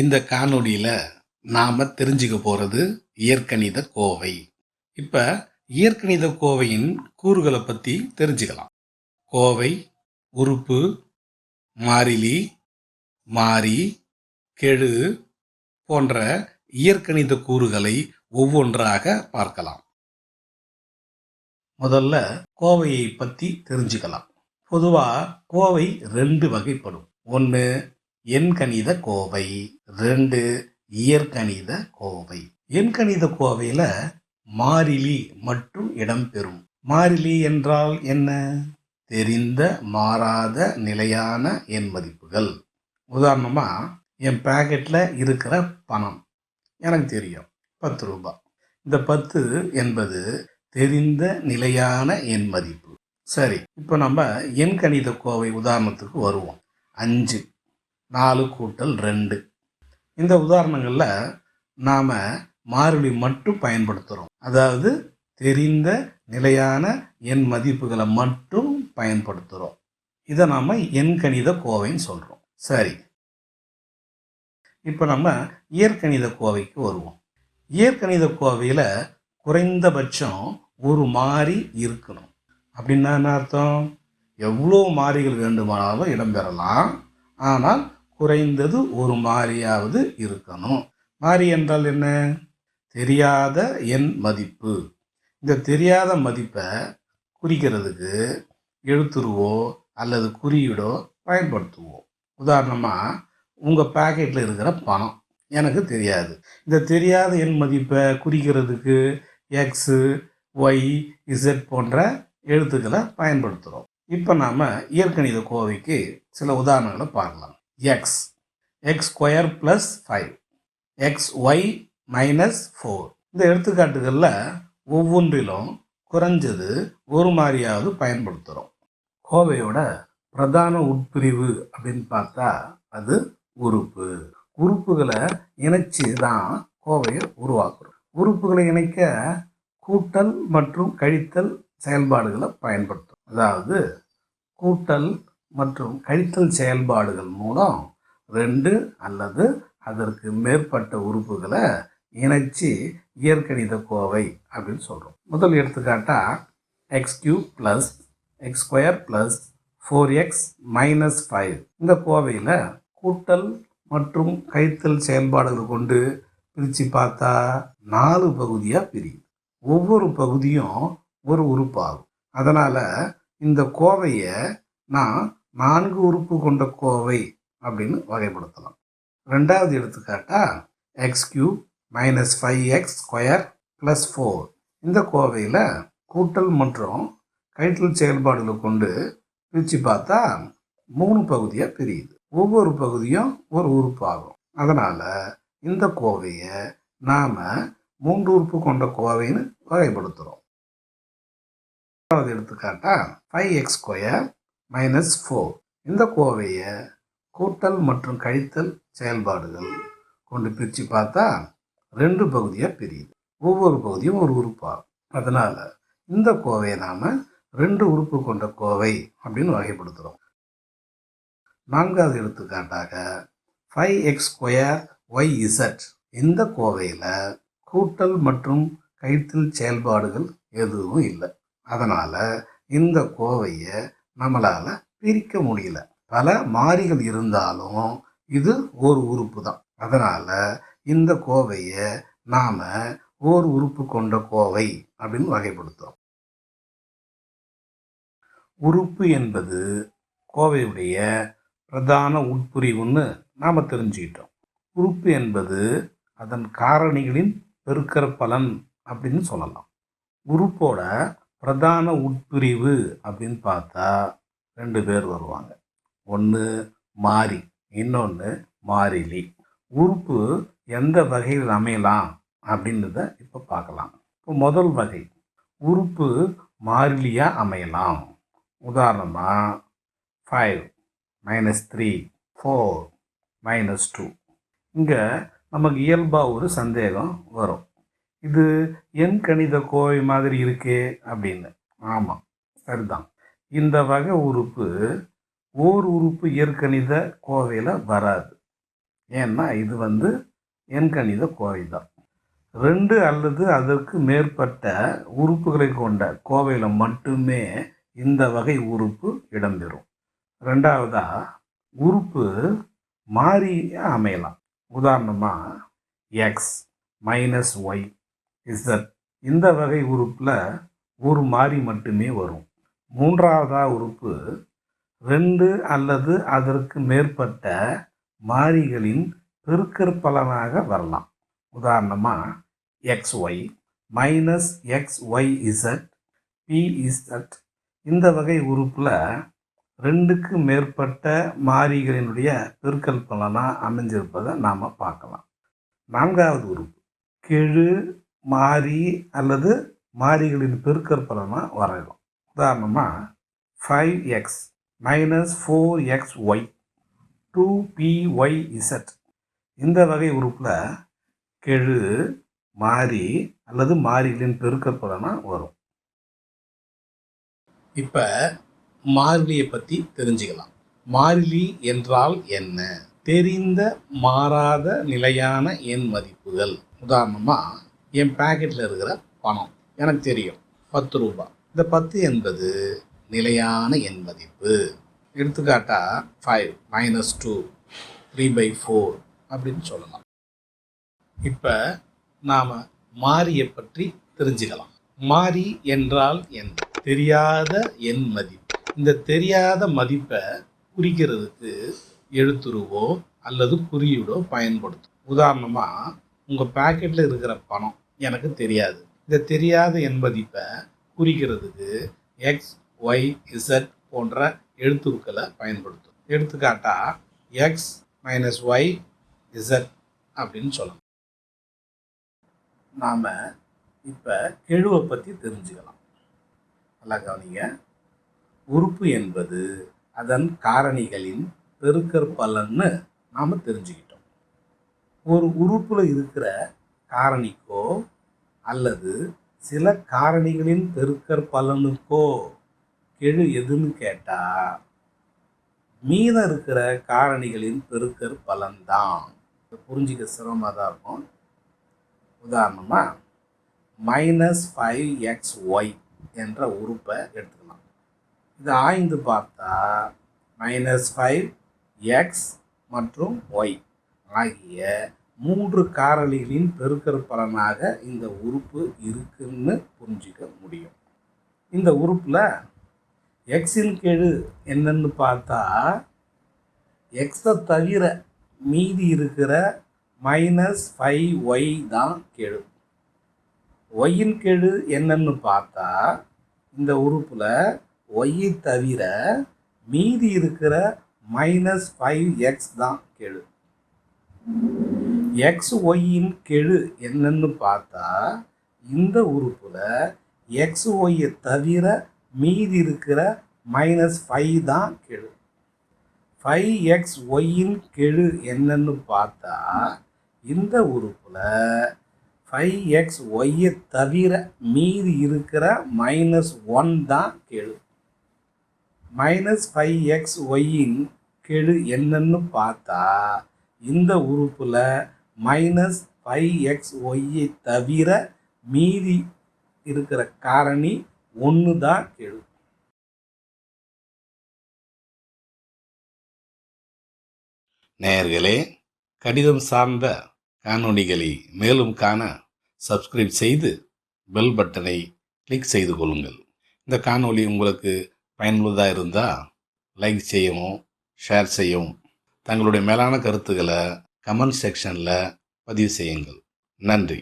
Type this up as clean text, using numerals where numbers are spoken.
இந்த காணொளியில நாம தெரிஞ்சுக்க போறது இயற்கணித கோவை. இப்ப இயற்கணித கோவையின் கூறுகளை பத்தி தெரிஞ்சுக்கலாம். கோவை, உறுப்பு, மாறிலி, மாறி, கெழு போன்ற இயற்கணித கூறுகளை ஒவ்வொன்றாக பார்க்கலாம். முதல்ல கோவையை பத்தி தெரிஞ்சுக்கலாம். பொதுவா கோவை 2 வகைப்படும். ஒன்று எண்கணித கோவை, 2 இயற்கணித கோவை. எண்கணித கோவையில மாறிலி மட்டும் இடம்பெறும். மாறிலி என்றால் என்ன? தெரிந்த மாறாத நிலையான எண் மதிப்புகள். உதாரணமா என் பாக்கெட்ல இருக்கிற பணம் எனக்கு தெரியும் 10 ரூபாய். இந்த 10 என்பது தெரிந்த நிலையான எண் மதிப்பு. சரி, இப்போ நம்ம எண்கணித கோவை உதாரணத்துக்கு வருவோம். 5, 4 கூட்டல் 2. இந்த உதாரணங்களில் நாம் மாறிலி மட்டும் பயன்படுத்துகிறோம். அதாவது தெரிந்த நிலையான எண் மதிப்புகளை மட்டும் பயன்படுத்துகிறோம். இதை நாம் எண்கணித கோவைன்னு சொல்கிறோம். சரி, இப்போ நம்ம இயற்கணித கோவைக்கு வருவோம். இயற்கணித கோவையில் குறைந்தபட்சம் ஒரு மாறி இருக்கணும். அப்படின்னா என்ன அர்த்தம்? எவ்வளோ மாறிகள் வேண்டுமானாலும் இடம்பெறலாம், ஆனால் குறைந்தது ஒரு மாறியாவது இருக்கணும். மாறி என்றால் என்ன? தெரியாத எண் மதிப்பு. இந்த தெரியாத மதிப்பை குறிக்கிறதுக்கு எழுத்துருவோ அல்லது குறியீடோ பயன்படுத்துவோம். உதாரணமாக உங்கள் பாக்கெட்டில் இருக்கிற பணம் எனக்கு தெரியாது. இந்த தெரியாத எண் மதிப்பை குறிக்கிறதுக்கு எக்ஸு, ஒய், இசட் போன்ற எழுத்துக்களை பயன்படுத்துகிறோம். இப்போ நாம் இயற்கணித கோவைக்கு சில உதாரணங்களை பார்க்கலாம். X square plus 5, XY -4. இந்த எடுத்துக்காட்டுகளில் ஒவ்வொன்றிலும் குறைஞ்சது ஒரு மாறியாவது பயன்படுத்துகிறோம். கோவையோட பிரதான உட்பிரிவு அப்படின்னு பார்த்தா அது உறுப்பு. உறுப்புகளை இணைச்சி தான் கோவையை உருவாக்குறோம். உறுப்புகளை இணைக்க கூட்டல் மற்றும் கழித்தல் செயல்பாடுகளை பயன்படுத்தும். அதாவது கூட்டல் மற்றும் கழித்தல் செயல்பாடுகள் மூலம் 2 அல்லது அதற்கு மேற்பட்ட உறுப்புகளை இணைச்சி இயற்கணித கோவை அப்படின்னு சொல்கிறோம். முதல் எடுத்துக்காட்டா x³ + x² + 4x -5. இந்த கோவையில் கூட்டல் மற்றும் கழித்தல் செயல்பாடுகள் கொண்டு பிரித்து பார்த்தா 4 பகுதியாக பிரியும். ஒவ்வொரு பகுதியும் ஒரு உறுப்பாகும். அதனால் இந்த கோவையை நான் 4 உறுப்பு கொண்ட கோவை அப்படின்னு வகைப்படுத்தலாம். ரெண்டாவது எடுத்துக்காட்டா x³ - 5x² + 4. இந்த கோவையில் கூட்டல் மற்றும் கழித்தல் செயல்பாடுகளை கொண்டு பிரித்து பார்த்தா 3 பகுதியாக பிரியுது. ஒவ்வொரு பகுதியும் ஒரு உறுப்பாகும். அதனால் இந்த கோவையை நாம் 3 உறுப்பு கொண்ட கோவைன்னு வகைப்படுத்துகிறோம். ரெண்டாவது எடுத்துக்காட்டா 5x² - 4. இந்த கோவையை கூட்டல் மற்றும் கழித்தல் செயல்பாடுகள் கொண்டு பிரித்து பார்த்தா 2 பகுதியாக பிரியுது. ஒவ்வொரு பகுதியும் ஒரு உறுப்பாகும். அதனால் இந்த கோவையை நாம் 2 உறுப்பு கொண்ட கோவை அப்படின்னு வகைப்படுத்துகிறோம். நான்காவது எடுத்துக்காட்டாக 5x²YZ. இந்த கோவையில் கூட்டல் மற்றும் கழித்தல் செயல்பாடுகள் எதுவும் இல்லை. அதனால் இந்த கோவையை நம்மளால் பிரிக்க முடியல. பல மாறிகள் இருந்தாலும் இது ஒரு உறுப்பு தான். அதனால் இந்த கோவையை நாம் ஓர் உறுப்பு கொண்ட கோவை அப்படின்னு வகைப்படுத்துகிறோம். உறுப்பு என்பது கோவையுடைய பிரதான உட்பிரிவுன்னு நாம் தெரிஞ்சுக்கிட்டோம். உறுப்பு என்பது அதன் காரணிகளின் பெருக்கற் பலன் அப்படின்னு சொல்லலாம். உறுப்போட பிரதான உட்பிரிவு அப்படின்னு பார்த்தா 2 பேர் வருவாங்க. ஒன்று மாறி, இன்னொன்று மாறிலி. உறுப்பு எந்த வகையில் அமையலாம் அப்படின்றத இப்போ பார்க்கலாம். இப்போ முதல் வகை, உறுப்பு மாறிலியாக அமையலாம். உதாரணமாக 5 - 3, 4 - 2. இங்கே நமக்கு இயல்பாக ஒரு சந்தேகம் வரும், இது எண்கணித கோவை மாதிரி இருக்கே அப்படின்னு. ஆமாம், சரிதான். இந்த வகை உறுப்பு ஓர் உறுப்பு இயற்கணித கோவையில் வராது. ஏன்னா இது எண்கணித கோவை தான். 2 அல்லது அதற்கு மேற்பட்ட உறுப்புகளை கொண்ட கோவையில் மட்டுமே இந்த வகை உறுப்பு இடம்பெறும். ரெண்டாவதா, உறுப்பு மாறியாக அமையலாம். உதாரணமாக எக்ஸ் மைனஸ் ஒய் இசட் இந்த வகை உறுப்பில் ஒரு மாறி மட்டுமே வரும். மூன்றாவதா உறுப்பு 2 அல்லது அதற்கு மேற்பட்ட மாறிகளின் பெருக்கற்பலனாக வரலாம். உதாரணமாக XY மைனஸ் XYZ PZ இந்த வகை உறுப்பில் 2க்கு மேற்பட்ட மாறிகளினுடைய பெருக்கல் பலனாக அமைஞ்சிருப்பதை நாம் பார்க்கலாம். நான்காவது உறுப்பு கெழு மாறி அல்லது மாறிகளின் பெருக்கற் பலனாக வரையலாம். உதாரணமாக 5x மைனஸ் 4xy 2pyz இந்த வகை உறுப்பில் கெழு மாறி அல்லது மாறிகளின் பெருக்கற் பலனாக வரும். இப்போ மாறிலியை பற்றி தெரிஞ்சுக்கலாம். மாறிலி என்றால் என்ன? தெரிந்த மாறாத நிலையான எண் மதிப்புகள். உதாரணமாக என் பேக்கெட்டில் இருக்கிற பணம் எனக்கு தெரியும் 10 ரூபாய். இந்த 10 என்பது நிலையான எண் மதிப்பு. எடுத்துக்காட்டா 5 மைனஸ் 2 3/4 அப்படின்னு சொல்லலாம். இப்போ நாம் மாறியை பற்றி தெரிஞ்சுக்கலாம். மாறி என்றால் என்ன? தெரியாத எண் மதிப்பு. இந்த தெரியாத மதிப்பை குறிக்கிறதுக்கு எழுத்துருவோ அல்லது குறியீடோ பயன்படுத்தும். உதாரணமாக உங்கள் பேக்கெட்டில் இருக்கிற பணம் எனக்கு தெரியாது. இந்த தெரியாத எண் மதிப்பை குறிக்கிறதுக்கு எக்ஸ் ஒய் இசட் போன்ற எழுத்துருக்களை பயன்படுத்தும். எடுத்துக்காட்டா எக்ஸ் மைனஸ் ஒய் இசட் அப்படின்னு சொல்லலாம். நாம் இப்போ கெழுவை பற்றி தெரிஞ்சுக்கலாம். நல்லா கவனிங்க. உறுப்பு என்பது அதன் காரணிகளின் பெருக்கற்பலன்னு நாம் தெரிஞ்சுக்கிட்டோம். ஒரு உறுப்பில் இருக்கிற காரணிக்கோ அல்லது சில காரணிகளின் பெருக்கற்பலனுக்கோ கெழு எதுன்னு கேட்டால் மீதம் இருக்கிற காரணிகளின் பெருக்கற்பலன் தான். புரிஞ்சிக்க சிரமமாக தான் இருக்கும். உதாரணமாக -5xy என்ற உறுப்பை எடுத்துக்கலாம். இதை ஆய்ந்து பார்த்தா -5x மற்றும் y ஆகிய 3 காரணிகளின் பெருக்கற்பலனாக இந்த உறுப்பு இருக்குன்னு புரிஞ்சிக்க முடியும். இந்த உறுப்பில் எக்ஸின் கெழு என்னன்னு பார்த்தா எக்ஸை தவிர மீதி இருக்கிற -5y தான் கெழு. ஒய்யின் கெழு என்னன்னு பார்த்தா இந்த உறுப்பில் ஒய்யை தவிர மீதி இருக்கிற -5x தான் கெழு. எக்ஸ் ஒய்யின் கெழு என்னன்னு பார்த்தா இந்த உறுப்பில் எக்ஸ் ஒய்யை தவிர மீதி இருக்கிற -5 தான் கெழு. 5x ஒய்யின் கெழு என்னன்னு பார்த்தா இந்த உறுப்பில் 5x ஒய்யை தவிர மீதி இருக்கிற -1 தான் கெழு. -5x ஒய்யின் கெழு என்னன்னு பார்த்தா இந்த உறுப்பில் -5x ஒய்யை தவிர மீதி இருக்கிற காரணி 1 தான் கெழு. நேயர்களே, கணிதம் சார்ந்த காணொளிகளை மேலும் காண சப்ஸ்கிரைப் செய்து பெல் பட்டனை கிளிக் செய்து கொள்ளுங்கள். இந்த காணொளி உங்களுக்கு பயனுள்ளதாக இருந்தால் லைக் செய்யவும் ஷேர் செய்யவும், தங்களுடைய மேலான கருத்துக்களை கமெண்ட் செக்ஷனில் பதிவு செய்யுங்கள். நன்றி.